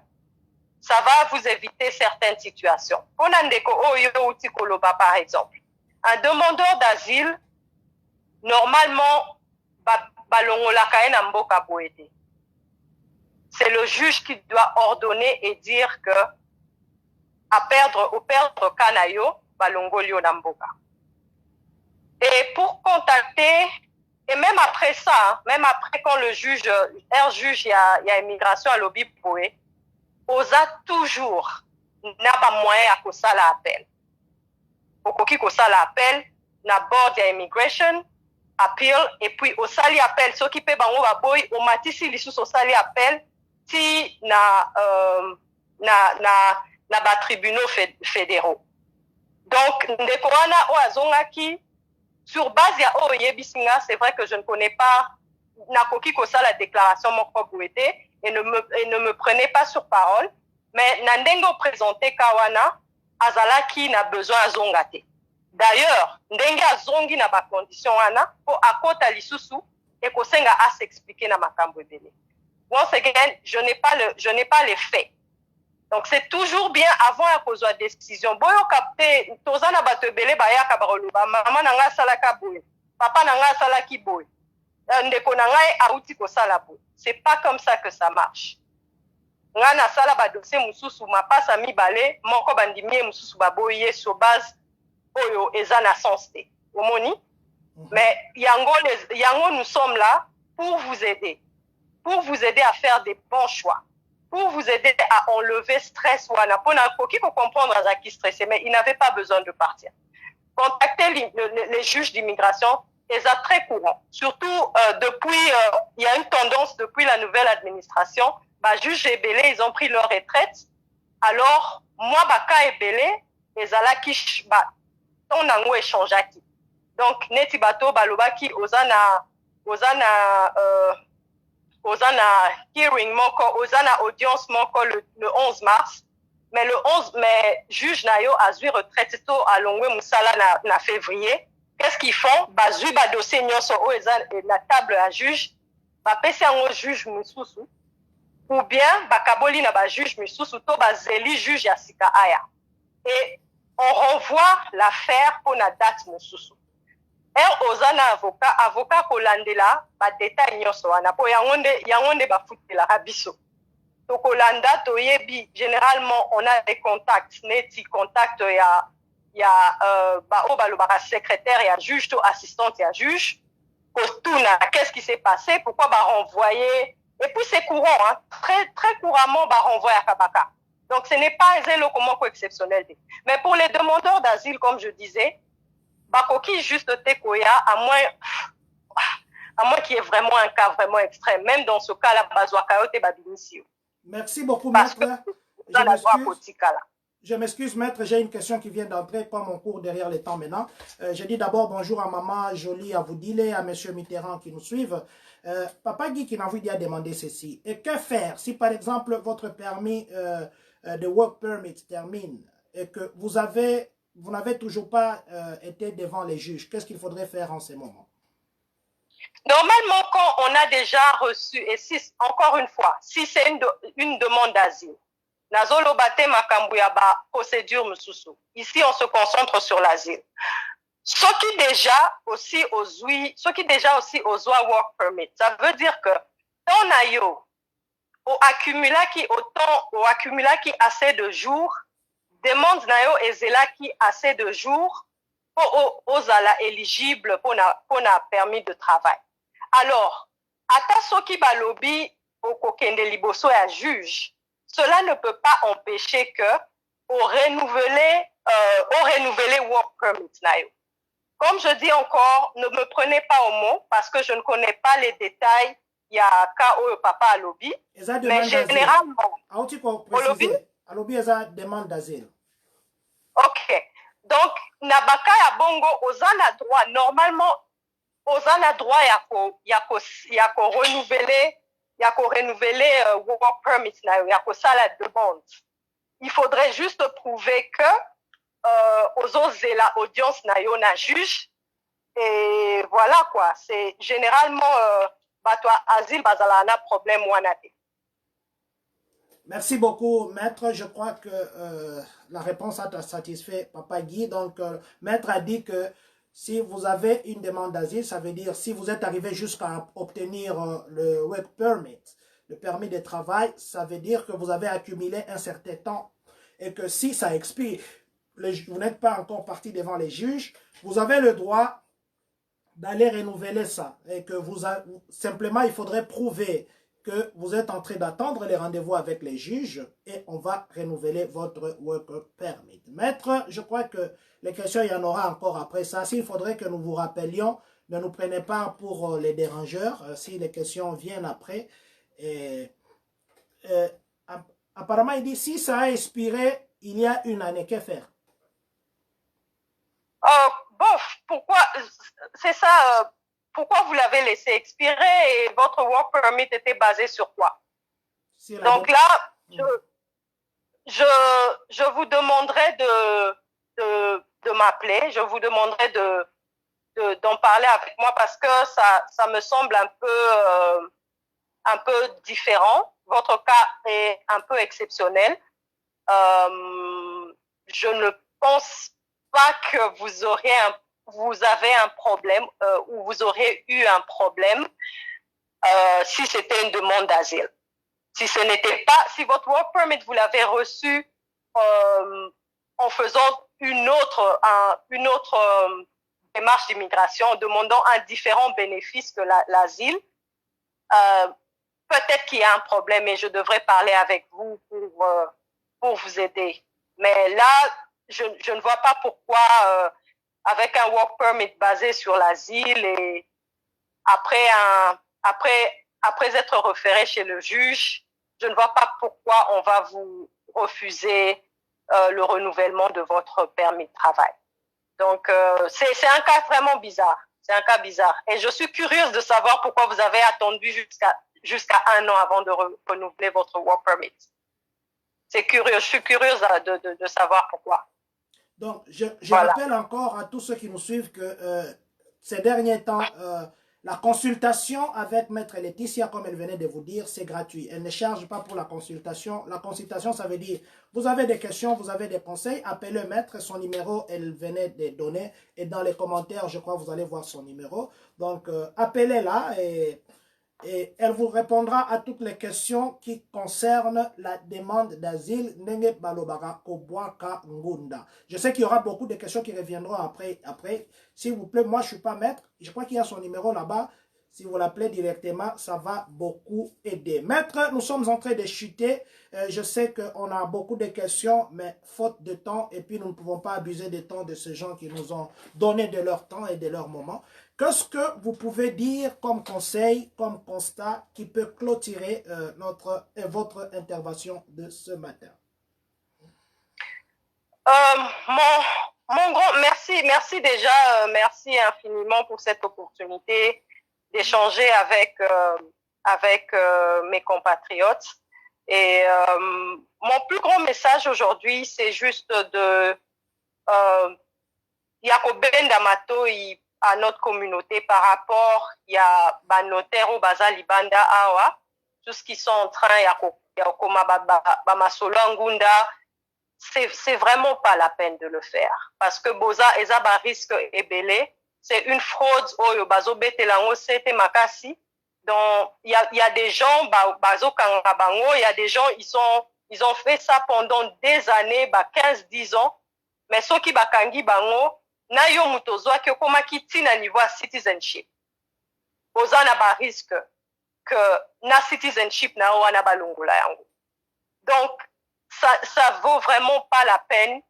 Ça va vous éviter certaines situations. Ponandeko oyo uti koloba par exemple. Un demandeur d'asile, normalement, balongolaka na mboka boete. C'est le juge qui doit ordonner et dire que au perdre Kanayo, Balongolio Namboka. Et pour contacter, et même après ça, même après quand le juge, il y a immigration à l'Obi Poé, osa toujours n'a pas moyen à ça l'appel. Okoki kosa l'appel, na board ya immigration, appeal, et puis au sali appel, ceux qui paient bango baboy, au matisi lissus au sali appel, si na tribunaux fédéraux. Donc, ndekoana o azongaki, sur base ya o yebisinga, c'est vrai que je ne connais pas nakoki kosa la déclaration moko bouete, et ne me prenez pas sur parole, mais nandengo présenté kawana, azalaki na besoin azongate. D'ailleurs, ndenge azongi na ba condition wana, po akota lisusu, et kosenga a s'expliquer na makambo ebele. Once again, je n'ai pas les faits. Donc, c'est toujours bien avant à cause de la décision. Boyo capté, tozana batebele baya kabaroluba, maman nanga salaka boy, papa nanga salaki boy, ndeko nanga auti ko sala boy. C'est pas comme ça que ça marche. Ngana sala ba dossier mususu mapasa mibale, moko bandimie mususu baboye sur base oyo ezana sens te. Omoni? Mais yango nous sommes là pour vous aider. Pour vous aider à faire des bons choix, pour vous aider à enlever stress ou qui peut comprendre à qui stressé, mais il n'avait pas besoin de partir. Contactez les juges d'immigration, et ça très courant. Surtout depuis, il y a une tendance depuis la nouvelle administration, juges et Bélé, ils ont pris leur retraite. Alors, moi, Baka et Bélé, les alaki, on a nous échangé. Donc, Neti Bato, Balobaki, Ozana hearing moko, Ozana audience moko le 11 mars, mais le 11 mai, juge Nayo a zui retraite to à Longwe Moussala na février. Qu'est-ce qu'ils font? Zui ba dossier nyonso o la table à juge, pesi ango juge mususu, ou bien kaboli na ba juge mususu to zeli juge ya sika aya. Et on renvoie l'affaire pour la date mususu. Ozana avocat kolandela ba détail nyonso wana po yangonde ba futela biso to kolanda to yebi. Généralement on a des contacts neti contact ya ba obalobaka secrétaire ya juge to assistante ya juge kostuna qu'est-ce qui s'est passé, pourquoi ba renvoyer Et puis c'est courant, hein, très couramment, bah, renvoie à Kabaka. Donc ce n'est pas un locomoco exceptionnel. Mais pour les demandeurs d'asile, comme je disais, Bakoki juste Tekoya, à moins qu'il y ait vraiment un cas vraiment extrême. Même dans ce cas-là, Bazwa Kayote Babinisio. Merci beaucoup, Parce maître. que dans la loi politique, là. Je m'excuse, maître, j'ai une question qui vient d'entrer, pas mon cours derrière les temps maintenant. Je dis d'abord bonjour à maman Jolie, à Voudile, à monsieur Mitterrand qui nous suivent. Papa Guy qui m'a envie de demander ceci. Et que faire si par exemple votre permis de work permit termine et que vous n'avez toujours pas été devant les juges? Qu'est-ce qu'il faudrait faire en ces moments? Normalement, quand on a déjà reçu, et si, encore une fois, si c'est une demande d'asile, Nazolo Bate Makambuyaba, procédure Mususu. Ici, on se concentre sur l'asile. Ceux qui déjà aussi aux work permit, ça veut dire que ton ayo, au accumula qui assez de jours, demande nayo ezela qui assez de jours, aux ala éligibles pour na permis de travail. Alors, ata soki balobi au kokende liboso à juge, cela ne peut pas empêcher que au renouveler work permit nayo. Comme je dis encore, ne me prenez pas au mot parce que je ne connais pas les détails. Il y a KO papa à lobby, mais généralement, Alobi eza demande d'asile. Ok. Donc, nabaka ya bongo ozana droit normalement ozana droit yako renouveler work permit na yako sala demande. Il faudrait juste prouver que ozose la audience na yo na juge et voilà quoi. C'est généralement batwa asile bazala na problème wana te. Merci beaucoup, maître. Je crois que la réponse a satisfait Papa Guy. Donc, maître a dit que si vous avez une demande d'asile, ça veut dire si vous êtes arrivé jusqu'à obtenir le work permit, le permis de travail, ça veut dire que vous avez accumulé un certain temps et que si ça expire, vous n'êtes pas encore parti devant les juges, vous avez le droit d'aller renouveler ça et que simplement il faudrait prouver que vous êtes en train d'attendre les rendez-vous avec les juges et on va renouveler votre work permit. Maître, je crois que les questions, il y en aura encore après ça. S'il faudrait que nous vous rappelions, ne nous prenez pas pour les dérangeurs si les questions viennent après. Apparemment, il dit, si ça a expiré, il y a une année, que faire? Pourquoi, c'est ça, pourquoi vous l'avez laissé expirer et votre work permit était basé sur quoi? Donc là, je vous demanderai de m'appeler, je vous demanderai d'en parler avec moi parce que ça me semble un peu différent. Votre cas est un peu exceptionnel. Je ne pense pas que vous avez un problème ou vous aurez eu un problème si c'était une demande d'asile. Si ce n'était pas, si votre work permit vous l'avez reçu en faisant une autre démarche d'immigration, en demandant un différent bénéfice que l'asile, peut-être qu'il y a un problème et je devrais parler avec vous pour vous aider. Mais là, je ne vois pas pourquoi, avec un work permit basé sur l'asile et après être référé chez le juge, je ne vois pas pourquoi on va vous refuser le renouvellement de votre permis de travail. Donc, c'est un cas vraiment bizarre. C'est un cas bizarre. Et je suis curieuse de savoir pourquoi vous avez attendu jusqu'à 1 an avant de renouveler votre work permit. C'est curieux. Je suis curieuse de savoir pourquoi. Donc, je voilà. Rappelle encore à tous ceux qui nous suivent que ces derniers temps, la consultation avec Maître Laetitia, comme elle venait de vous dire, c'est gratuit. Elle ne charge pas pour la consultation. La consultation, ça veut dire, vous avez des questions, vous avez des conseils, appelez Maître, son numéro, elle venait de donner. Et dans les commentaires, je crois, vous allez voir son numéro. Donc, appelez-la et elle vous répondra à toutes les questions qui concernent la demande d'asile. Je sais qu'il y aura beaucoup de questions qui reviendront après. S'il vous plaît, moi je ne suis pas maître. Je crois qu'il y a son numéro là-bas. Si vous l'appelez directement, ça va beaucoup aider. Maître, nous sommes en train de chuter. Je sais qu'on a beaucoup de questions, mais faute de temps, et puis nous ne pouvons pas abuser du temps de ces gens qui nous ont donné de leur temps et de leur moment. Qu'est-ce que vous pouvez dire comme conseil, comme constat, qui peut clôturer votre intervention de ce matin? Mon grand, merci déjà, merci infiniment pour cette opportunité d'échanger avec mes compatriotes. Et mon plus grand message aujourd'hui, c'est juste de Yakoben Damato à notre communauté par rapport à notaire au Baza Libanda Awa, tout ce qui sont en train c'est vraiment pas la peine de le faire parce que Boza Ezaba risque ebele, c'est une fraude au Bazo Betelango Sete Makasi. Donc il y a des gens Bazo Kangabango, il y a des gens ils ont fait ça pendant des années, 15-10 ans, mais ceux qui bakangi bango na yo mutozwa ke koma kitina niveau citizenship. Boza na ba risque que na citizenship na wana balongola yango. Donc ça vaut vraiment pas la peine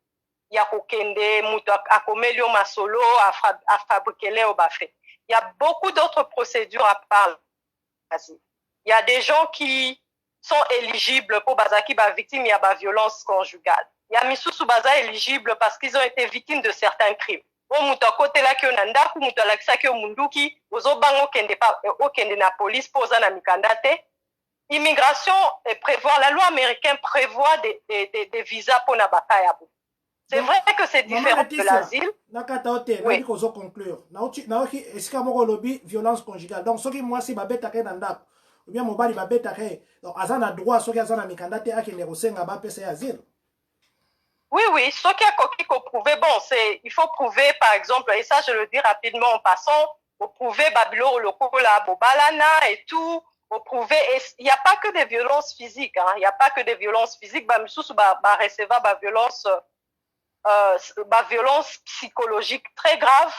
ya kokende muto akomelio masolo a fabriquer au bafé. Il y a beaucoup d'autres procédures à part. Il y a des gens qui sont éligibles pour bazaki ba victime ya ba violence conjugale. Il y a misusu baza éligibles parce qu'ils ont été victimes de certains crimes. O muto kote la kyo nandaku muto lakisa kyo munduki ozo bango kende pa okende na police poza na mikandate. Immigration prévoit, la loi américaine prévoit des visas pour Nabakayabo. C'est vrai que c'est différent de l'asile. Oui. Conclure. Est-ce que violence conjugale? Donc, ce qui moi, si babeta ke nandak, ou bien mobali babeta ke, donc azana droit, ce qui azana mikandate a qui négocier ngaba pese asile. Oui, ce qui a prouvé, bon, il faut prouver, par exemple, et ça je le dis rapidement en passant, vous prouver Babylon, le Kola, Bobalana et tout. Il n'y a pas que des violences physiques, hein. Il n'y a pas que des violences physiques, recevoir violence psychologique très grave.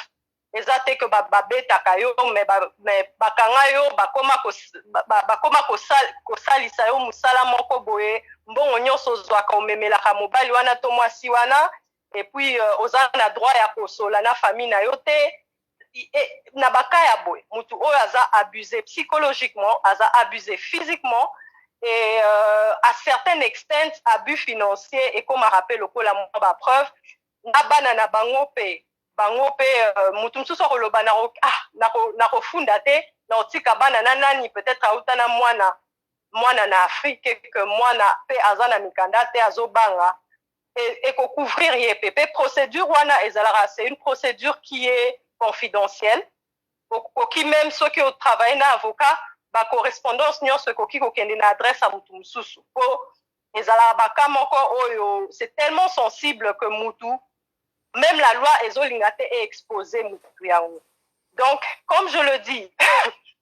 Ezate que beta kayo mais bakangayo bakoma kosalisa yo musala moko boye mbongo nyonso zwaka omemela ka mobali wana to mwasi wana et puis ozana droit ya kosola na famille na yo te. Na bakaya boy mutu oyo aza abusé psychologiquement, aza abusé physiquement et à certains extent abus financiers et comme rappelle le ko la ba preuve na bana na bango pe mutu msusu koloba na kofunda te na otika bana na nani peut-être auta na mwana na Afrique que mwana pe aza na mikanda te azobanga et ko couvrir yepé procédure wana ezalara, c'est une procédure qui est confidentielle. Qui même ceux qui ont travaillé na avocat, ba correspondance nyonso koki kokende na adresse à mutu mususu. Ezala baka moko oyo, c'est tellement sensible que mutu, même la loi ezolingate est exposée mutu yango. Donc, comme je le dis,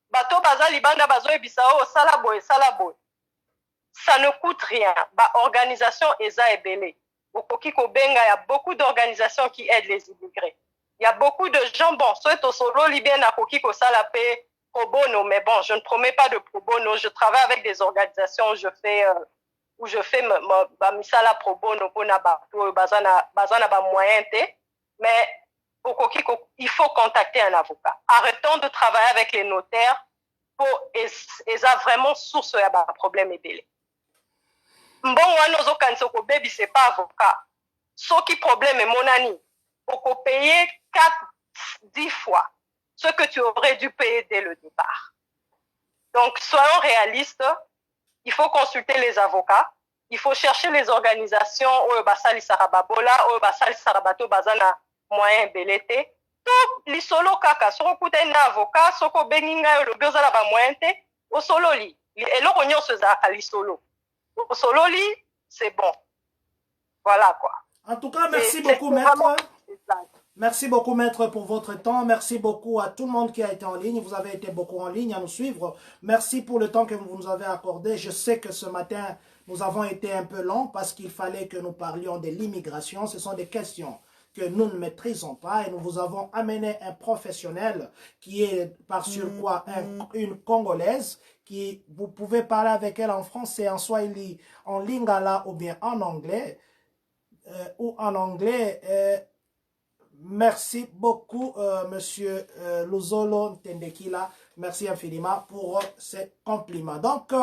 bato baza libanda bazo ebisao salaboy. Ça ne coûte rien. Ba organisation eza ebele. Okoki kobenga, il y a beaucoup d'organisations qui aident les immigrés. Il y a beaucoup de gens, bon, soit au solo libyen à Koki Kosalapé pro bono, mais bon, je ne promets pas de pro bono. Je travaille avec des organisations où je fais ma misala pro bono pour bazana ba moyen te, mais au Koki il faut contacter un avocat. Arrêtons de travailler avec les notaires pour eza vraiment source ya ba problème ebele. Mbon wana zo kanso ko baby c'est pas avocat. Ce qui problème est monani. Pour payer 4-10 fois ce que tu aurais dû payer dès le départ. Donc, soyons réalistes, il faut consulter les avocats, il faut chercher les organisations où basali sarababola, où basali sarabato bazana moyen belete. Tout les solo kaka, soko kute na avocat, soko beninga le biozala ba moyen te, au solo li. Et le rognon se zaka li solo. Au solo li, c'est bon. Voilà quoi. En tout cas, merci beaucoup, maître. Merci beaucoup, maître, pour votre temps. Merci beaucoup à tout le monde qui a été en ligne. Vous avez été beaucoup en ligne à nous suivre. Merci pour le temps que vous nous avez accordé. Je sais que ce matin, nous avons été un peu longs parce qu'il fallait que nous parlions de l'immigration. Ce sont des questions que nous ne maîtrisons pas et nous vous avons amené un professionnel qui est par surcroît une Congolaise, qui vous pouvez parler avec elle en français, en swahili, en lingala ou bien en anglais. Merci beaucoup, Monsieur Luzolo Tendekila. Merci infiniment pour ces compliments. Donc,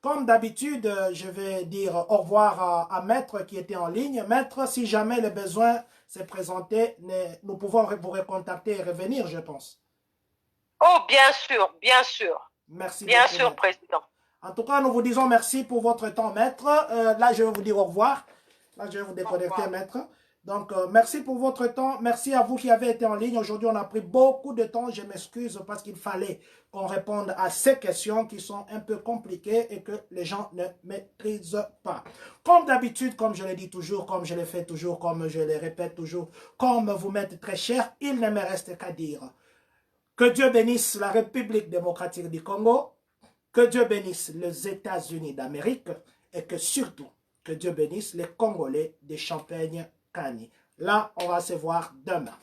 comme d'habitude, je vais dire au revoir à Maître qui était en ligne. Maître, si jamais le besoin s'est présenté, nous pouvons vous recontacter et revenir, je pense. Oh, bien sûr, bien sûr. Merci bien beaucoup, sûr, Maître. Président. En tout cas, nous vous disons merci pour votre temps, Maître. Là, je vais vous dire au revoir. Là, je vais vous déconnecter, Maître. Donc, merci pour votre temps. Merci à vous qui avez été en ligne. Aujourd'hui, on a pris beaucoup de temps. Je m'excuse parce qu'il fallait qu'on réponde à ces questions qui sont un peu compliquées et que les gens ne maîtrisent pas. Comme d'habitude, comme je le dis toujours, comme je le fais toujours, comme je le répète toujours, comme vous m'êtes très cher, il ne me reste qu'à dire que Dieu bénisse la République démocratique du Congo, que Dieu bénisse les États-Unis d'Amérique et que surtout, que Dieu bénisse les Congolais de Champagne-Kani. Là, on va se voir demain.